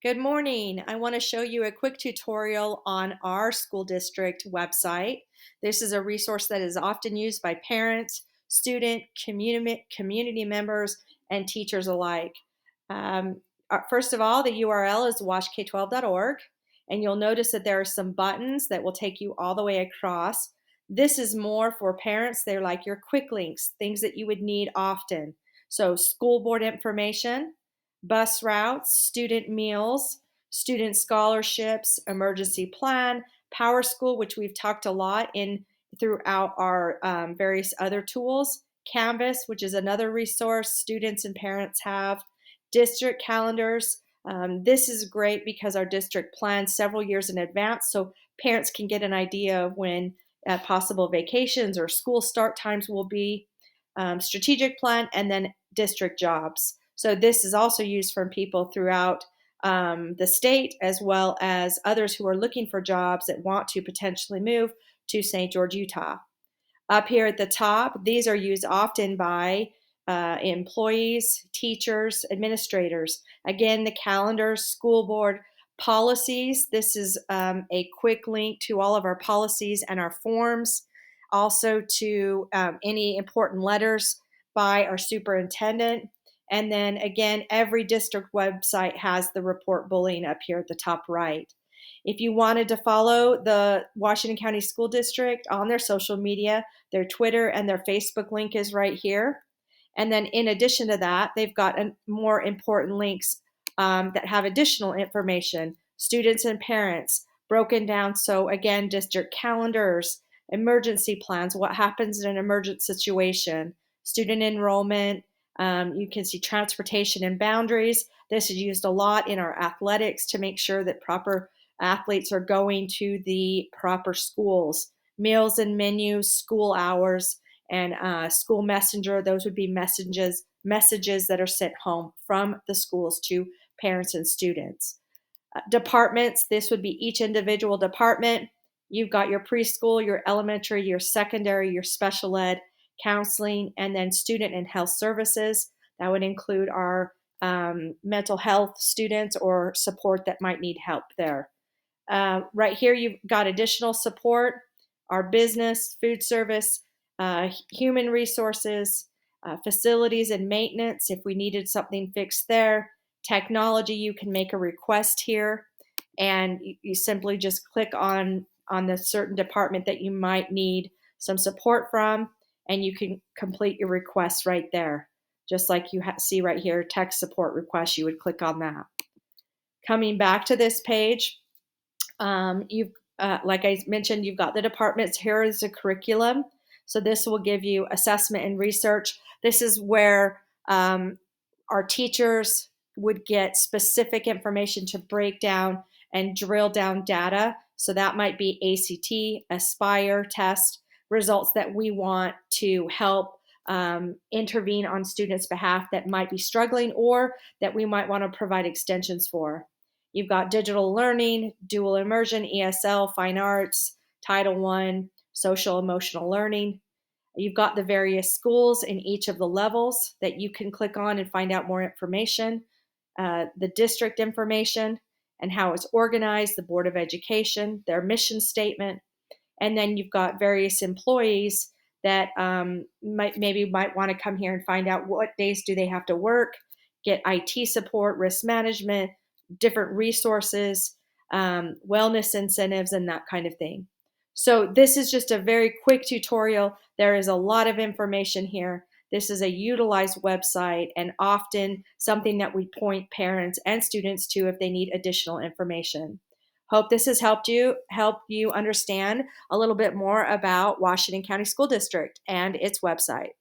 Good morning. I want to show you a quick tutorial on our school district website. This is a resource that is often used by parents, student, community members, and teachers alike. First of all, the URL is washk12.org, and you'll notice that there are some buttons that will take you all the way across. This is more for parents. They're like your quick links, things that you would need often. So, school board information, bus routes, student meals, student scholarships, emergency plan, Power School, which we've talked a lot in throughout our various other tools, Canvas, which is another resource students and parents have, district calendars. This is great because our district plans several years in advance, so parents can get an idea of when possible vacations or school start times will be. Strategic plan, and then district jobs. So this is also used from people throughout the state, as well as others who are looking for jobs that want to potentially move to St. George, Utah. Up here at the top, these are used often by employees, teachers, administrators. Again, the calendar, school board, policies. This is a quick link to all of our policies and our forms, also to any important letters by our superintendent. And then again, every district website has the report bulletin up here at the top right. If you wanted to follow the Washington County School District on their social media, their Twitter and their Facebook link is right here. And then in addition to that, they've got more important links that have additional information, students and parents broken down. So again, district calendars, emergency plans, what happens in an emergent situation, student enrollment. You can see transportation and boundaries. This is used a lot in our athletics to make sure that proper athletes are going to the proper schools, meals and menus, school hours, and school messenger. Those would be messages that are sent home from the schools to parents and students. Departments, this would be each individual department. You've got your preschool, your elementary, your secondary, your special ed, counseling, and then student and health services. That would include our mental health students or support that might need help there. Right here, you've got additional support, our business, food service, human resources, facilities and maintenance, if we needed something fixed there. Technology, you can make a request here, and you simply just click on the certain department that you might need some support from, and you can complete your request right there. Just like you see right here, tech support request, you would click on that. Coming back to this page, you've like I mentioned, you've got the departments. Here is the curriculum. So this will give you assessment and research. This is where our teachers would get specific information to break down and drill down data. So that might be ACT, Aspire test results that we want to help intervene on students' behalf that might be struggling or that we might want to provide extensions for. You've got digital learning, dual immersion, ESL, fine arts, Title I, social emotional learning. You've got the various schools in each of the levels that you can click on and find out more information, the district information and how it's organized, the Board of Education, their mission statement, and then you've got various employees that might want to come here and find out what days do they have to work, get IT support, risk management, different resources, wellness incentives, and that kind of thing. So this is just a very quick tutorial. There is a lot of information here. This is a utilized website and often something that we point parents and students to if they need additional information. Hope this has helped you understand a little bit more about Washington County School District and its website.